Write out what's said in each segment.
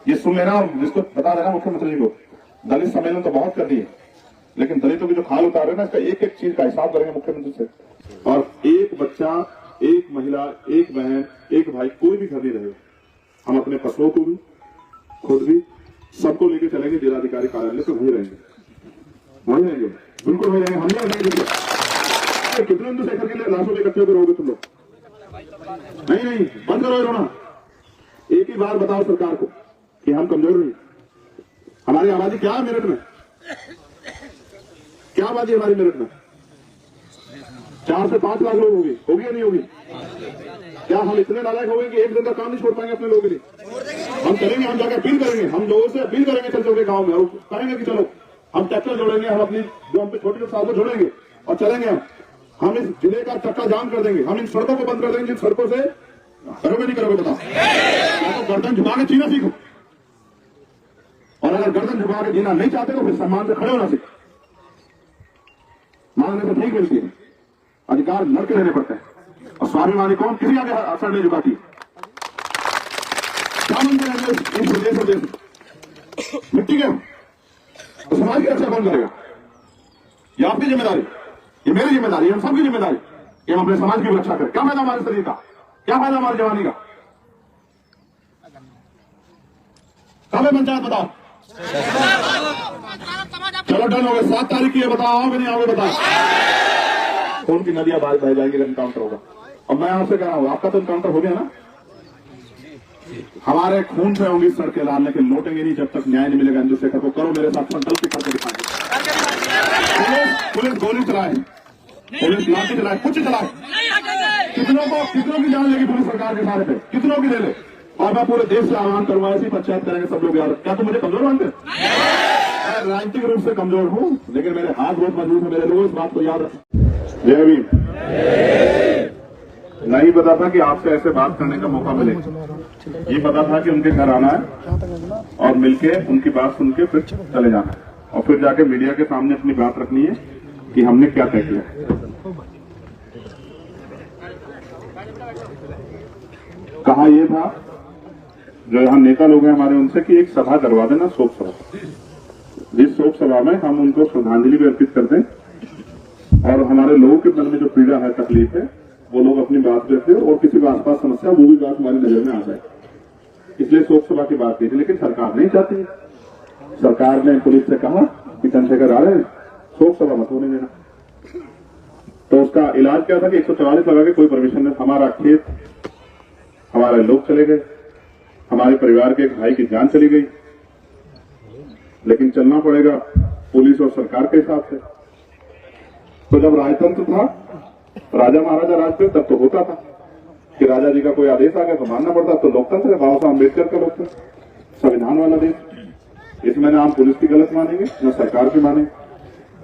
ये सुन लेना और जिसको बता देना मुख्यमंत्री जी को, दलित सम्मेलन तो बहुत कर दिए, लेकिन दलितों की जो खाल उतार रहे ना, इसका एक एक चीज का हिसाब करेंगे मुख्यमंत्री से। और एक बच्चा, एक महिला, एक बहन, एक भाई, कोई भी घर नहीं रहे, हम अपने फसलों को भी, खुद भी, सबको लेके चलेंगे जिलाधिकारी कार्यालय पे, वही रहेंगे, बिल्कुल वही रहेंगे। हम नहीं रहेंगे। कितने इंदुशेखर के लिए लाशों के इकट्ठे करोगे तुम लोग? नहीं, बंद करो रोना। एक ही बार बताओ सरकार को कि हम कमजोर नहीं, हमारी आबादी क्या है मेरठ में, क्या आबादी हमारी मेरठ में? 4 से 5 लाख लोग होगी या नहीं होगी? क्या हम इतने नालायक हो गए कि एक दिन का काम नहीं छोड़ पाएंगे अपने लोगों के लिए? हम चलेंगे, हम जाकर अपील करेंगे, हम लोगों से अपील करेंगे चल चल के गाँव में, और कहेंगे कि चलो हम ट्रैक्टर जोड़ेंगे, हम अपनी जो हम पे छोटे साहब को जोड़ेंगे और चलेंगे। हम इस जिले का चक्का जाम कर देंगे, हम इन सड़कों को बंद कर देंगे जिन सड़कों से करोगे नहीं करोगे बताओ? तो गर्दन झुका के जीना सीखो, और अगर गर्दन झुका के जीना नहीं चाहते तो फिर सम्मान से खड़े होना सीखो। मांगने से ठीक मिलती है, अधिकार लड़के लेने पड़ते हैं, और स्वाभिमानी कौन किसी आगे असर नहीं झुकाती। क्या मानते हैं इस प्रदेश और देश मिट्टी के, तो समाज की रक्षा कौन करेगा? ये आपकी जिम्मेदारी, ये मेरी जिम्मेदारी, हम सबकी जिम्मेदारी कि हम अपने समाज की रक्षा करें। क्या फायदा हमारे शरीर का, क्या फायदा हमारी जवानी का? कब है पंचायत बताओ? चलो डन हो गए, 7 तारीख की है, बताओ आओगे नहीं आओगे बताओ? खून की नदियां बह जाएंगी, एनकाउंटर होगा। और मैं आपसे कह रहा हूं, आपका तो एनकाउंटर हो गया ना, हमारे खून पे होंगी सड़कें लाल, लेकिन लौटेंगे नहीं जब तक न्याय नहीं मिलेगा। इंदुशेखर को करो मेरे साथ संकल्प के करके दिखाएंगे। पुलिस गोली चलाए, पुलिस लाठी चलाए, कुछ चलाए, कितनों की जान लेगी पुलिस सरकार के सारे पे, कितनों की ले ले। और मैं पूरे देश से आह्वान करूंगा, ऐसी पंचायत करेंगे सब लोग। यार क्या तुम मुझे कमजोर मानते? मैं राजनीतिक रूप से कमजोर हूं, लेकिन मेरे हाथ बहुत मजबूत है। मेरे लोग इस बात को याद रखें। जय भीम। नहीं पता था कि आपसे ऐसे बात करने का मौका मिले, ये पता था कि उनके घर आना है और मिलके उनकी बात सुन के फिर चले जाना है, और फिर जाके मीडिया के सामने अपनी बात रखनी है कि हमने क्या तय किया। कहा यह था जो यहाँ नेता लोग हैं हमारे, उनसे कि एक सभा करवा देना, शोक सभा, जिस शोक सभा में हम उनको श्रद्धांजलि भी अर्पित करते हैं, और हमारे लोगों के मन में जो पीड़ा है, तकलीफ है, वो लोग अपनी बात रखते हैं, और किसी का आसपास समस्या वो भी बात हमारी नजर में आ जाए। इसलिए शोक सभा की बात की थी, लेकिन सरकार नहीं चाहती। सरकार ने पुलिस से कहा कि चंद्रशेखर आ रहे हैं, शोक सभा मत होने देना। तो उसका इलाज क्या था कि 144 लगा के कोई परमिशन नहीं। हमारा खेत, हमारे लोग चले गए, हमारे परिवार के एक भाई की जान चली गई, लेकिन चलना पड़ेगा पुलिस और सरकार के हिसाब से। तो जब राजतंत्र था, राजा महाराजा राज थे, तब तो होता था कि राजा जी का कोई आदेश आ गया तो मानना पड़ता। तो लोकतंत्र है, बाबा साहब अम्बेडकर का लोकतंत्र, संविधान वाला देश। इसमें ना हम पुलिस की गलत मानेंगे ना सरकार की मानेंगे।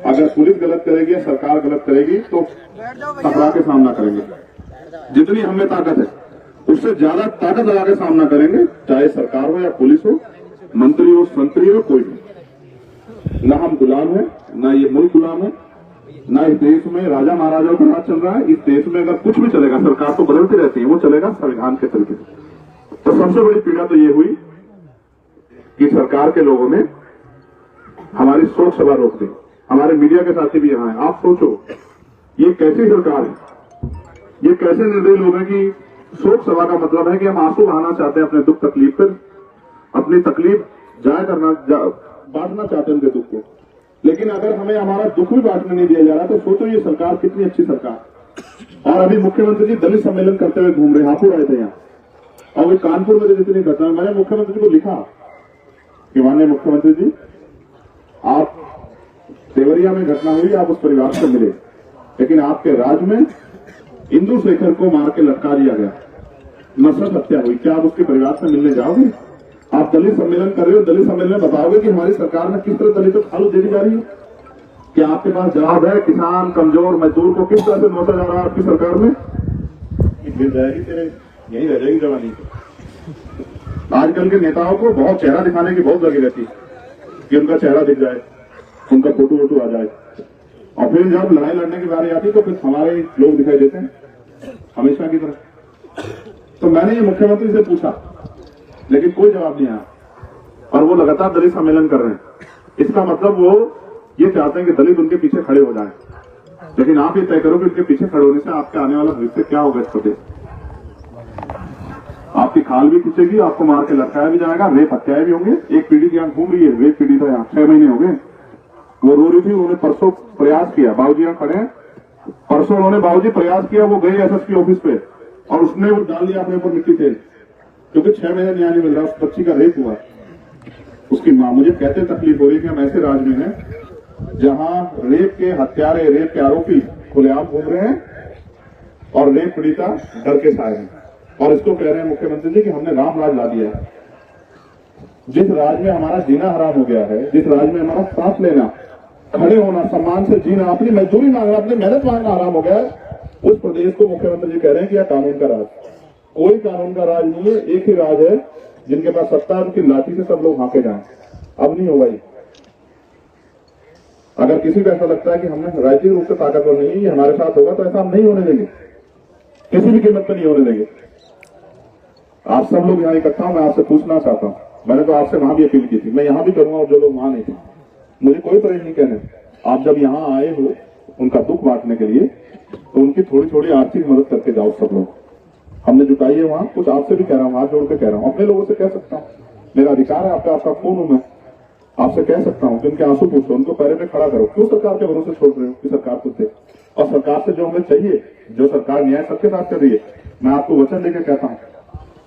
अगर पुलिस गलत करेगी या सरकार गलत करेगी तो टकरा के सामना करेंगे। जितनी हमें ताकत है उससे ज्यादा ताकत लगा के सामना करेंगे, चाहे सरकार हो या पुलिस हो, मंत्री हो, संतरी हो, कोई भी। न हम गुलाम है, न ये मुल्क गुलाम है, न इस देश में राजा महाराजाओं का राज चल रहा है। इस देश में अगर कुछ भी चलेगा, सरकार तो बदलती रहती है, वो चलेगा संविधान के तरीके से। तो सबसे बड़ी पीड़ा तो ये हुई कि सरकार के लोगों ने हमारी शोक सभा रोक दी। हमारे मीडिया के साथी भी यहाँ है। आप सोचो ये कैसी सरकार है, ये कैसे निर्दयी लोग हैं कि शोक सभा का मतलब है कि हम आंसू बहाना चाहते हैं अपने दुख तकलीफ पर, अपनी तकलीफ जाया करना, बांटना चाहते हैं उनके दुख को। लेकिन अगर हमें हमारा दुख भी बांटने नहीं दिया जा रहा तो सोचो ये सरकार कितनी अच्छी सरकार। और अभी मुख्यमंत्री जी दलित सम्मेलन करते हुए घूम रहे, हापुड़ आए थे यहाँ, और वे कानपुर में जितनी घटना, मैंने मुख्यमंत्री जी को लिखा कि माननीय मुख्यमंत्री जी, आप देवरिया में घटना हुई, आप उस परिवार से मिले, लेकिन आपके राज्य में इंदुशेखर को मार के लटका दिया गया, नफरत हत्या हुई, क्या आप उसके परिवार से मिलने जाओगे? आप दलित सम्मेलन कर रहे हो, दलित सम्मेलन में बताओगे कि हमारी सरकार में किस तरह दलितों को खालू दे दी जा रही है? क्या आपके पास जवाब है? किसान, कमजोर, मजदूर को किस तरह से नोचा जा रहा है आपकी सरकार में? गिर जाएगी तेरे, यही रह जाएगी जवानी। आजकल के नेताओं को बहुत चेहरा दिखाने की बहुत लगी रहती है कि उनका चेहरा दिख जाए, उनका फोटो वोटो आ जाए, और फिर जब लड़ाई लड़ने की बारी आती तो फिर हमारे लोग दिखाई देते हैं हमेशा की तरह। तो मैंने ये मुख्यमंत्री से पूछा, लेकिन कोई जवाब नहीं आया। वो लगातार दलित सम्मेलन कर रहे हैं। इसका मतलब वो ये चाहते हैं कि दलित उनके पीछे खड़े हो जाएं। लेकिन आप ये तय करो कि उनके पीछे खड़े होने से आपके आने वाला भविष्य क्या होगा इस प्रदेश। आपकी खाल भी खींचेगी, आपको मार के लटकाया भी जाएगा, रेप हत्याएं भी होंगे। एक पीड़ित यहाँ घूम रही है, रेप पीड़ित है यहाँ, 6 महीने हो गए, वो रो रही थी। उन्होंने परसों प्रयास किया, बाबूजी यहाँ खड़े हैं, परसों उन्होंने बाबूजी प्रयास किया, वो गए एसएसपी ऑफिस पे और उसने वो डाल दिया अपने ऊपर मिट्टी तेल, क्योंकि 6 महीने न्याय नहीं मिल रहा। उस बच्ची का रेप हुआ, उसकी मां, मुझे कहते तकलीफ हो रही है कि हम ऐसे राज्य में हैं जहां रेप के हत्यारे, रेप के आरोपी खुलेआम घूम रहे हैं और रेप पीड़िता डर के साए हैं। और इसको कह रहे हैं मुख्यमंत्री जी कि हमने राम राज ला दिया है। जिस राज्य में हमारा जीना हराम हो गया है, जिस राज्य में हमारा सांस लेना, खड़े होना, सम्मान से जीना, अपनी मजदूरी मांगना, अपनी मेहनत मांगना हराम हो गया है, उस प्रदेश को मुख्यमंत्री जी कह रहे हैं कि यह कानून का राज। कोई कानून का राज नहीं है, एक ही राज है, जिनके पास सत्ता है उनकी लाठी से सब लोग भागे जाएं। अब नहीं होगा ये। अगर किसी को ऐसा लगता है कि हमने राजनीतिक रूप से ताकतवर नहीं है, ये हमारे साथ होगा, तो ऐसा हम नहीं होने देंगे, किसी भी कीमत पर नहीं होने देंगे। आप सब लोग यहाँ इकट्ठा हूं, मैं आपसे पूछना चाहता हूं, मैंने तो आपसे वहां भी अपील की थी, मैं यहां भी करूंगा और जो लोग वहां नहीं थे, मुझे कोई परहेज नहीं कहने। आप जब यहाँ आए हो उनका दुख बांटने के लिए, तो उनकी थोड़ी थोड़ी आर्थिक मदद करके जाओ। सब लोग हमने जुटाई है वहां, कुछ आपसे भी कह रहा हूँ, हाथ जोड़ के कह रहा हूँ, अपने लोगों से कह सकता हूँ, मेरा अधिकार है, आपका खून हूं मैं, आपसे कह सकता हूँ कि उनके आंसू पूछो, उनको पैरे पे खड़ा करो। क्यों सरकार के भरोसे छोड़ रहे हो कि सरकार कुछ दे? और सरकार से जो हमें चाहिए, जो सरकार न्याय सबके साथ कर रही है, मैं आपको वचन लेकर कहता हूँ,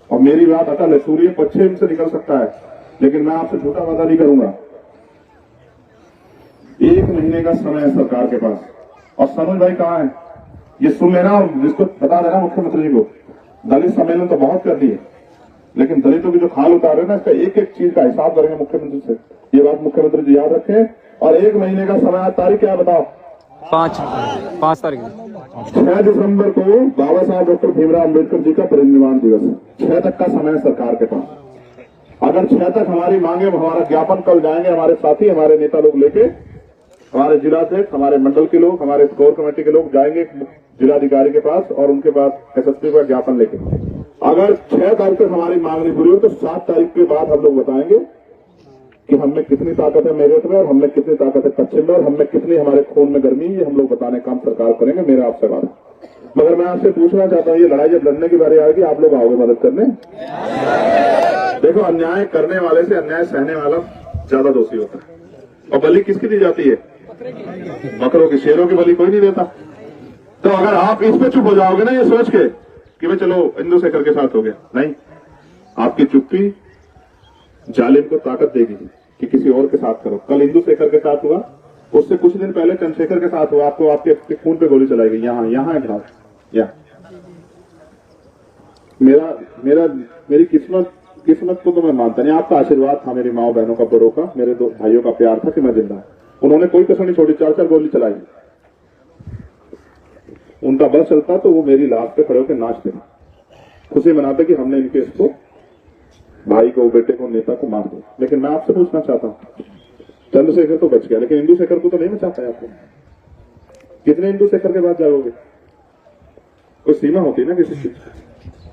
और मेरी बात अटल है, सूर्य पश्चिम से निकल सकता है, लेकिन मैं आपसे झूठा वादा नहीं करूंगा। 1 महीने का समय है सरकार के पास। और सनोज भाई कहाँ है, ये सुन लेना और जिसको बता देना मुख्यमंत्री जी को, दलित सम्मेलन तो बहुत कर दिए, लेकिन दलितों की जो खाल उतार रहे ना, इसका एक एक चीज का हिसाब करेंगे मुख्यमंत्री से। ये बात मुख्यमंत्री जी याद रखें। और 1 महीने का समय, तारीख क्या बताओ? 5 तारीख 6 दिसंबर को बाबा साहब डॉक्टर भीमराव अम्बेडकर जी का परिनिर्वाण दिवस है। 6 तक का समय सरकार के पास। अगर 6 तक हमारी मांगे, हमारा ज्ञापन कल जाएंगे हमारे साथी, हमारे नेता लोग लेके, हमारे जिलाध्यक्ष, हमारे मंडल के लोग, हमारे कोर कमेटी के लोग जाएंगे जिलाधिकारी के पास और उनके पास एसएसपी का ज्ञापन लेके। अगर 6 तारीख तक हमारी मांग नहीं पूरी हो तो 7 तारीख के बाद हम लोग बताएंगे कि हमें कितनी ताकत है मेरठ में और हमें कितनी ताकत है पश्चिम में और हमें कितनी हमारे खून में गर्मी, ये हम लोग बताने का काम सरकार करेंगे। मेरा आपसे बात है। मगर मैं आपसे पूछना चाहता हूँ, ये लड़ाई जब लड़ने की बारी आएगी, आप लोग आओगे मदद करने? देखो, अन्याय करने वाले से अन्याय सहने वाला ज्यादा दोषी होता है। और बलि किसकी दी जाती है? बकरों की। शेरों की बलि कोई नहीं देता। तो अगर आप इस पे चुप हो जाओगे ना, ये सोच के कि भाई चलो इंदु शेखर के साथ हो गया, नहीं, आपकी चुप्पी जालिम को ताकत देगी कि किसी और के साथ करो। कल इंदु शेखर के साथ हुआ, उससे कुछ दिन पहले चंद्रशेखर के साथ हुआ, आपको आपके खून पे गोली चलाई गई। यहाँ है घाव, यहाँ। मेरी किस्मत को तो मैं मानता नहीं, आपका आशीर्वाद था, मेरी माओ बहनों का, बड़ों का, मेरे 2 भाइयों का प्यार था कि मैं जिंदा। उन्होंने कोई कसर नहीं छोड़ी, 4 गोली चलाई। उनका बस चलता तो वो मेरी लाश पे खड़े होकर नाचते, खुशी मनाते कि हमने इनके इसको, भाई को, बेटे को, नेता को मार दिया। लेकिन मैं आपसे पूछना चाहता हूं, चंद्रशेखर तो बच गया, लेकिन इंदु शेखर को तो नहीं बचा पाया आपको। कितने इंदु शेखर के बाद जाओगे? कोई सीमा होती है ना किसी चीज।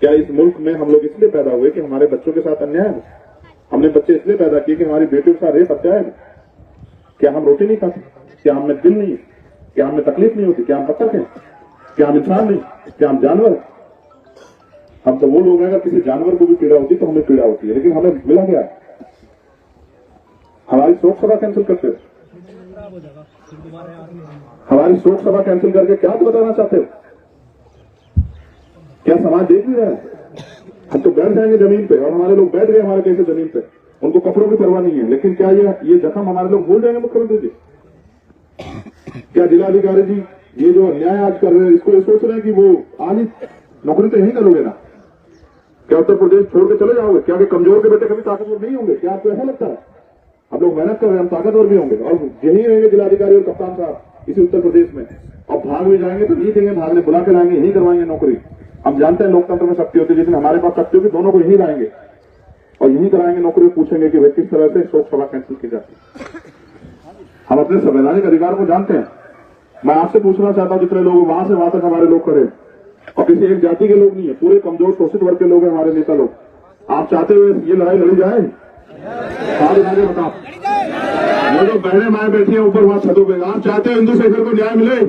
क्या इस मुल्क में हम लोग इसलिए पैदा हुए कि हमारे बच्चों के साथ अन्याय हो? हमने बच्चे इसलिए पैदा किए कि हमारी बेटियों के साथ रेप हत्या है? क्या हम रोटी नहीं खाते? क्या हमें दिल नहीं है? क्या हमें तकलीफ नहीं होती? क्या हम पत्थर हैं? क्या हम इंसान नहीं? क्या हम जानवर? हम तो वो लोग हैं, अगर किसी जानवर को भी पीड़ा होती तो हमें पीड़ा होती है, लेकिन हमें मिला क्या? हमारी शोक सभा कैंसिल करते हो। हमारी शोक सभा कैंसिल करके क्या तो बताना चाहते हो? क्या समाज देख नहीं रहा है? हम तो बैठ जाएंगे जमीन पे, और हमारे लोग बैठ गए हमारे देश से जमीन पे, उनको कपड़ों की परवाह नहीं है। लेकिन क्या ये जख्म हमारे लोग भूल जाएंगे? मुख्यमंत्री जी, क्या जिलाधिकारी जी ये जो अन्याय आज कर रहे हैं, इसको ये सोच रहे हैं कि वो आज ही नौकरी तो यही करोगे ना? क्या उत्तर प्रदेश छोड़ के चले जाओगे? क्या कमजोर के बेटे कभी ताकतवर नहीं होंगे? क्या आपको ऐसा लगता है? हम लोग मेहनत कर रहे हैं, हम ताकतवर भी होंगे, और यही रहेंगे जिलाधिकारी और कप्तान साहब इसी उत्तर प्रदेश में। और भाग भी जाएंगे तो नहीं देंगे, भागने बुला के लाएंगे, यही करवाएंगे नौकरी। हम जानते हैं लोकतंत्र में शक्ति होती है, जिसमें हमारे पास शक्ति होगी, दोनों को यही लाएंगे और यही कराएंगे नौकरी। पूछेंगे कि भाई किस तरह से शोक सभा कैंसिल की जाती है। हम अपने संवैधानिक अधिकार को जानते हैं। मैं आपसे पूछना चाहता हूं, जितने लोग वहां से वहां तक हमारे लोग खड़े, और किसी एक जाति के लोग नहीं है, पूरे कमजोर शोषित वर्ग के लोग हैं हमारे नेता लोग। आप चाहते हुए ये लड़ाई लड़ी जाए? हाथ उठा के बताओ। वो जो बहने माए बैठी है ऊपर वहां छतों पे, आप चाहते हो हिंदू शेखर को न्याय मिले?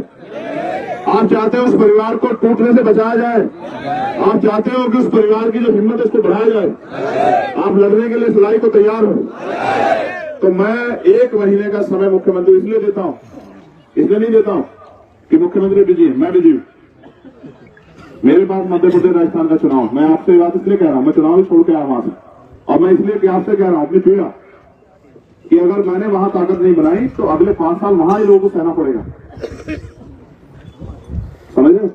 आप चाहते हो उस परिवार को टूटने से बचाया जाए? आप चाहते हो कि उस परिवार की जो हिम्मत है उसको बढ़ाया जाए? आप लड़ने के लिए इस लड़ाई को तैयार हो? तो मैं 1 महीने का समय मुख्यमंत्री इसलिए देता हूं, इसलिए नहीं देता हूं कि मुख्यमंत्री बिजी है, मैं बिजी हूं। मेरे पास मध्य प्रदेश राजस्थान का चुनाव, मैं आपसे बात इसलिए कह रहा हूं, मैं चुनाव ही छोड़ के आया वहां से, और मैं इसलिए आपसे कह रहा हूं अपनी पीड़ा कि अगर मैंने वहां ताकत नहीं बनाई तो अगले 5 साल वहां ही लोगों को सहना पड़ेगा, समझ रहे?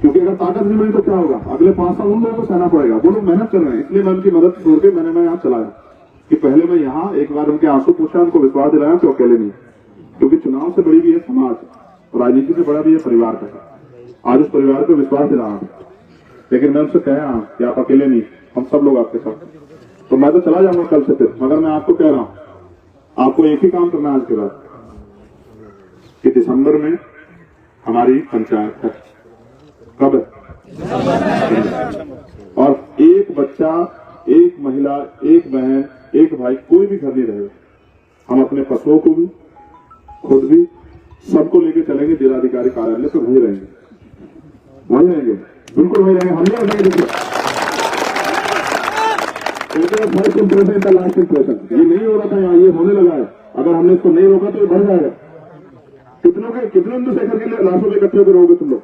क्योंकि अगर ताकत नहीं मिली तो क्या होगा? अगले 5 साल उन लोगों को सहना पड़ेगा। वो लोग मेहनत कर रहे हैं, इसलिए मैं उनकी मदद छोड़ के मैं यहाँ चलाया कि पहले मैं यहाँ एक बार उनके आंसू पूछा, उनको विश्वास दिलाया कि अकेले नहीं, क्योंकि चुनाव से बड़ी भी है समाज, राजनीति से बड़ा भी है परिवार का। आज उस परिवार को विश्वास दिला, लेकिन मैं उनसे कह रहा हूं कि आप अकेले नहीं, हम सब लोग आपके साथ। तो मैं तो चला जाऊंगा कल से फिर, मगर मैं आपको कह रहा हूं आपको एक ही काम करना है आज के बाद कि दिसंबर में हमारी पंचायत है। कब है? और एक बच्चा, एक महिला, एक बहन, एक भाई, कोई भी घर नहीं रहेगा। हम अपने पशुओं को भी, खुद भी, सबको लेके चलेंगे जिलाधिकारी कार्यालय पे, वहीं रहेंगे, वहीं रहेंगे, बिल्कुल वहीं रहेंगे। हम नहीं रहेंगे। फर्स्ट इंप्रेशन का लास्ट इंप्रेशन, ये नहीं हो रहा था यहाँ, ये होने लगा है। अगर हमने इसको नहीं रोका तो ये बढ़ जाएगा। कितने हिंदू शेखर के लाशों में इकट्ठे होकर रहोगे तुम लोग?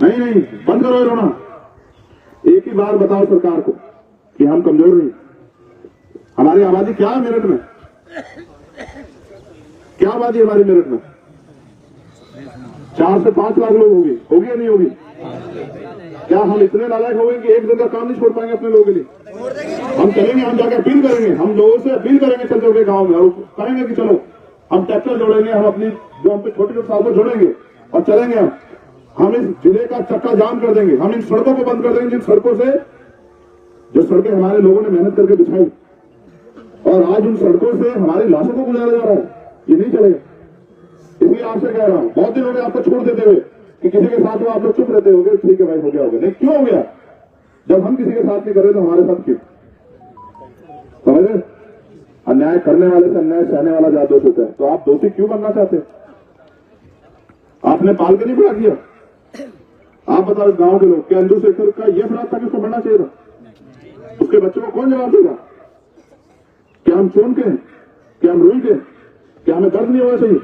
नहीं, बंद करो रोना। एक ही बार बताओ सरकार को कि हम कमजोर नहीं। हमारी आबादी क्या है मेरठ में? क्या आबादी हमारी मेरठ में? 4 से 5 लाख लोग होगी या नहीं होगी? क्या हम इतने नालायक हो गए कि एक दिन का काम नहीं छोड़ पाएंगे अपने लोगों के लिए? हम चलेंगे, हम जाकर अपील करेंगे, हम लोगों से अपील करेंगे चल चल के गाँव में, और कहेंगे कि चलो हम ट्रैक्टर जोड़ेंगे, हम अपनी जो हम पे छोटे छोटे साधन जोड़ेंगे और चलेंगे। हम इस जिले का चक्का जाम कर देंगे, हम इन सड़कों को बंद कर देंगे, जिन सड़कों से जो सड़कें हमारे लोगों ने मेहनत करके बिछाई, और आज उन सड़कों से हमारी लाशों को गुजारा जा रहा है। ये नहीं चलेगा। इसलिए आपसे कह रहा हूं, बहुत दिन हो गए आपको छोड़ देते हुए कि किसी के साथ हो आप लोग चुप रहते होगे, ठीक है भाई हो गया होगा। नहीं, क्यों हो गया? जब हम किसी के साथ नहीं कर रहे तो हमारे साथ क्यों? समझ रहे? अन्याय करने वाले से अन्याय सहने वाला ज्यादा दोष होता है। तो आप दोषी क्यों बनना चाहते हैं? आपने पाल के नहीं बड़ा किया। आप बताओ गांव के लोग, क्या हिंदू शेखर का यह अपराध था कि उसको बढ़ना चाहिए था? उसके बच्चों को कौन जवाब देगा? क्या हम चोन के हैं? क्या हम रुई के? क्या हमें दर्द नहीं होना चाहिए?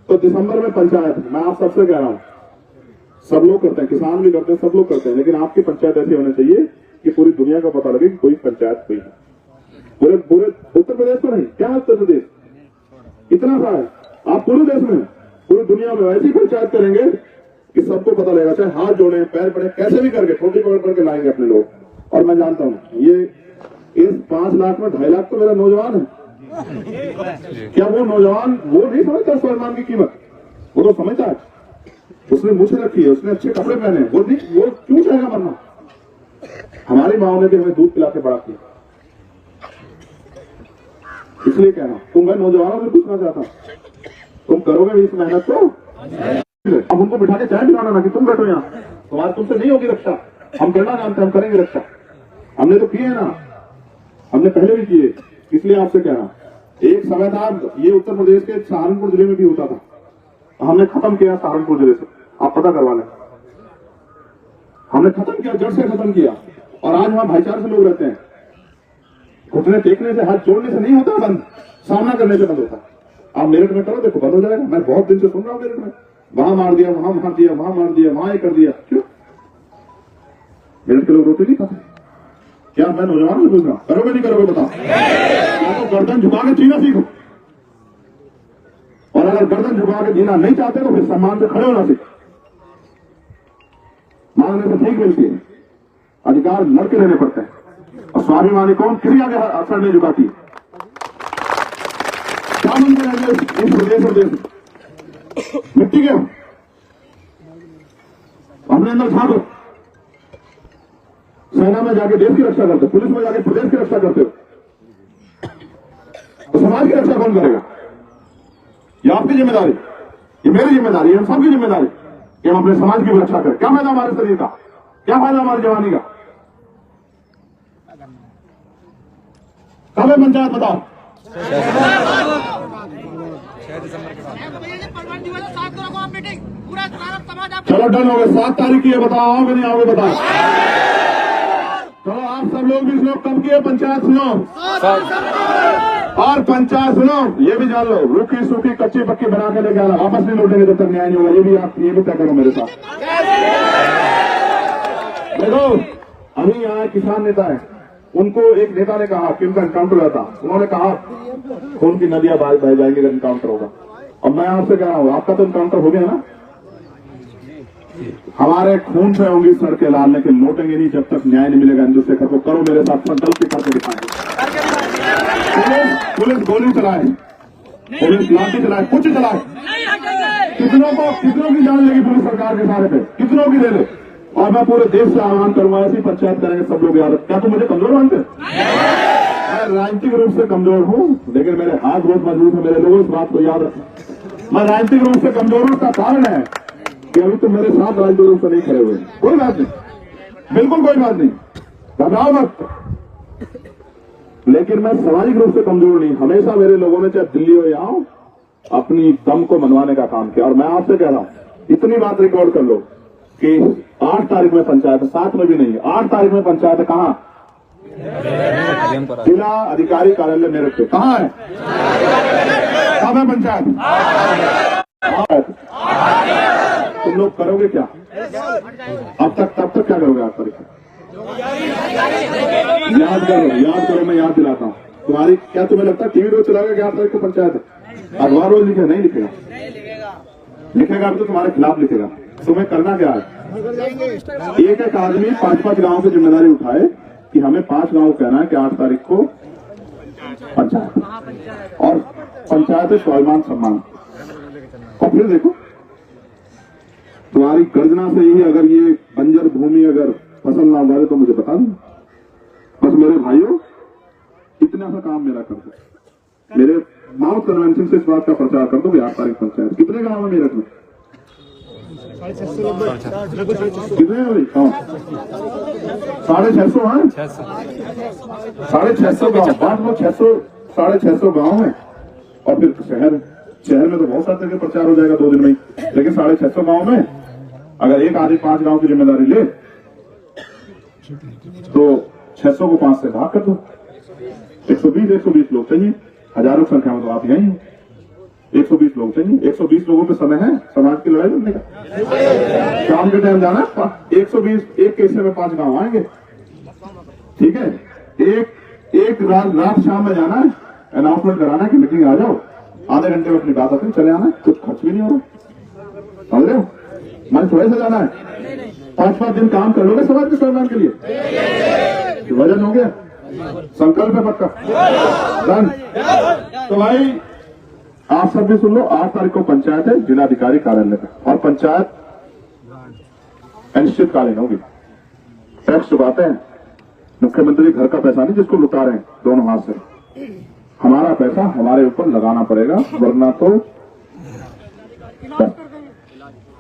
तो दिसंबर में पंचायत, मैं आप सबसे कह रहा हूं, सब लोग करते हैं, किसान भी करते हैं, सब लोग करते हैं, लेकिन आपकी पंचायत ऐसी होनी चाहिए कि पूरी दुनिया को पता लगे कि कोई पंचायत हुई है। पूरे उत्तर प्रदेश को नहीं, क्या उत्तर प्रदेश इतना सा है, आप पूरे देश में, पूरी दुनिया में ऐसी पंचायत करेंगे कि सबको पता लगेगा। चाहे हाथ जोड़े, पैर पड़े, कैसे भी करके ठोटी पकड़ करके लाएंगे अपने लोग। और मैं जानता हूं ये इस 5 लाख में 2.5 लाख तो मेरा नौजवान है। क्या वो नौजवान वो नहीं समझता स्वाभिमान की कीमत? वो तो समझता है। उसने मुझे रखी है, उसने अच्छे कपड़े पहने, वो क्यों चाहेगा मरना? हमारी माओ ने भी हमें दूध पिला के बड़ा किया। इसलिए कहना, तुम मैं नौजवानों से पूछना चाहता हूं, तुम करोगे भी इस मेहनत को? अब उनको बिठा के चाय पिलाना ना कि तुम बैठो यहाँ, तुम्हारे तुमसे नहीं होगी रक्षा। हम करना जानते हैं, हम करेंगे रक्षा। हमने तो किए है ना, हमने पहले भी किए। इसलिए आपसे कह रहा, एक समय था ये उत्तर प्रदेश के सहारनपुर जिले में भी होता था, हमने खत्म किया सहारनपुर जिले से। आप पता करवा लें, हमने खत्म किया, जड़ से खत्म किया। और आज वहां भाईचारे से लोग रहते हैं। घुटने टेकने से, हाथ जोड़ने से नहीं होता बंद, सामना करने से बंद होता। आप मेरठ में करो, देखो बंद हो जाएगा। मैं बहुत दिन से सुन रहा हूं मेरठ में, वहां मार दिया, वहां मार दिया, वहां मार दिया, वहां ये कर दिया। क्यों? मेरठ के लोग रोटी नहीं खाते क्या? मैं नौजवान से पूछ रहा हूं, करोगे नहीं करोगे बताओ? तो गर्दन झुका के जीना सीखो, और अगर गर्दन झुका के जीना नहीं चाहते तो फिर सम्मान से खड़े होना सीखो। मांगने से ठीक मिलती है, अधिकार लड़के लेने पड़ते हैं। और स्वाभिमानी कौन क्रिया के असर नहीं झुकाती। क्या बनते हैं इस प्रदेश और देश मिट्टी के? हमने अंदर झाड़ो, सेना में जाके देश की रक्षा करते हो, पुलिस में जाके प्रदेश की रक्षा करते हो, तो समाज की रक्षा कौन करेगा? ये आपकी जिम्मेदारी, ये मेरी जिम्मेदारी, ये हम सबकी जिम्मेदारी कि हम अपने समाज की रक्षा करें। क्या फायदा हमारे शरीर का? क्या फायदा हमारी जवानी का? कब है पंचायत बताओ? चलो डन हो गए, 7 तारीख की है, बताओ आओगे नहीं आओगे बताओ? चलो आप सब लोग भी सुनो, कब की है पंचायत सुनो, और पंचायत सुनो ये भी जान लो, रूखी सूखी कच्ची पक्की बना के लेके आना, वापस नहीं लौटेंगे जब तक न्याय नहीं होगा। ये भी तय करो मेरे साथ। देखो अभी यहाँ किसान नेता है, उनको एक नेता ने कहा कि उनका एनकाउंटर हुआ था, उन्होंने कहा खून की नदियां बह जाएंगी अगर एनकाउंटर होगा। और मैं आपसे कह रहा हूं, आपका तो एनकाउंटर हो गया ना, हमारे खून से होंगी सड़कें लाल, लेकिन लौटेंगे नहीं जब तक न्याय नहीं मिलेगा। चंद्रशेखर को करो मेरे साथ संकल्प के करके दिखाएंगे। पुलिस गोली चलाए, पुलिस लाठी चलाए, कुछ चलाए, कितनों की जान लेगी पुलिस सरकार के सहारे पे, कितनों की दे ले। और मैं पूरे देश से आह्वान करूंगा, ऐसी पंचायत करेंगे सब लोग। याद क्या तुम मुझे कमजोर मानते? मैं राजनीतिक रूप से कमजोर हूं, लेकिन मेरे हाथ बहुत मजबूत है। मेरे लोगों इस बात को याद रखें, मैं राजनीतिक रूप से कमजोर हूं। उसका कारण है कि अभी तुम मेरे साथ राजनीतिक रूप से नहीं खड़े हुए। कोई बात नहीं, बिल्कुल कोई बात नहीं, घबराओ मत। लेकिन मैं सामाजिक रूप से कमजोर नहीं। हमेशा मेरे लोगों ने चाहे दिल्ली हो या आओ, अपनी दम को मनवाने का काम किया। और मैं आपसे कह रहा हूं, इतनी बात रिकॉर्ड कर लो कि 8 तारीख में पंचायत है, 7 में भी नहीं, 8 तारीख में पंचायत है। कहां? जिला अधिकारी कार्यालय मेरठ पे। कहां है? कब है पंचायत? तुम लोग करोगे क्या अब तक? तब तक क्या करोगे? 8 तारीख याद करो, मैं याद दिलाता हूँ तुम्हारी। क्या तुम्हें लगता है टीवी रोज चलाओगे कि 8 तारीख को पंचायत है? अखबार रोज लिखे? नहीं लिखेगा, लिखेगा अभी तो तुम्हारे खिलाफ लिखेगा। तुम्हें करना क्या है? एक एक आदमी 5-5 गांव की जिम्मेदारी उठाए कि हमें 5 गांव कहना है कि 8 तारीख को पंचायत, और पंचायत स्वाभिमान सम्मान। और फिर देखो तुम्हारी गर्जना से ही अगर ये बंजर भूमि अगर फसल ना उगाए तो मुझे बता दो। बस मेरे भाइयों, इतना सा काम मेरा कर दो, मेरे माउथ कन्वेंशन से इस बात का प्रचार कर दो कि 8 तारीख पंचायत। कितने गांव है मेरठ में? कितने हैं भाई? 650 है, 650 गाँव बांट लो, 650 गाँव है। और फिर शहर में तो बहुत सारे जगह प्रचार हो जाएगा 2 दिन में ही, लेकिन 650 गाँव में अगर एक आदमी 5 गाँव की जिम्मेदारी ले तो 600 को 5 से भाग कर दो, 120 लोग चाहिए। हजारों की संख्या में तो आप यही हैं, 120 लोग चाहिए। 120 लोगों पे समय है समाज की लड़ाई लड़ने का। शाम के टाइम जाना, 120 एक केस में 5 गांव आएंगे, ठीक है। एक रात शाम में जाना है, अनाउंसमेंट कराना है कि मीटिंग आ जाओ, आधे घंटे में अपनी बात आती चले आना है, कुछ खर्च भी नहीं हो रहा, समझ रहे हो? मन थोड़े से जाना है, 5-5 दिन काम कर लोगे समाज के सम्मान के लिए, वजन हो गया, संकल्प है पक्का, डन। तो भाई आप सब भी सुन लो, 8 तारीख को पंचायत है जिलाधिकारी कार्यालय में, और पंचायत अनिश्चितकालीन होगी। टैक्स चुकाते हैं, मुख्यमंत्री घर का पैसा नहीं जिसको लुटा रहे हैं दोनों हाथ से, हमारा पैसा हमारे ऊपर लगाना पड़ेगा, वरना तो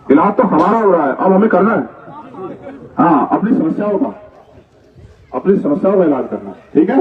इलाज तो हमारा हो रहा है, अब हमें करना है। हाँ, अपनी समस्याओं का इलाज करना है, ठीक है।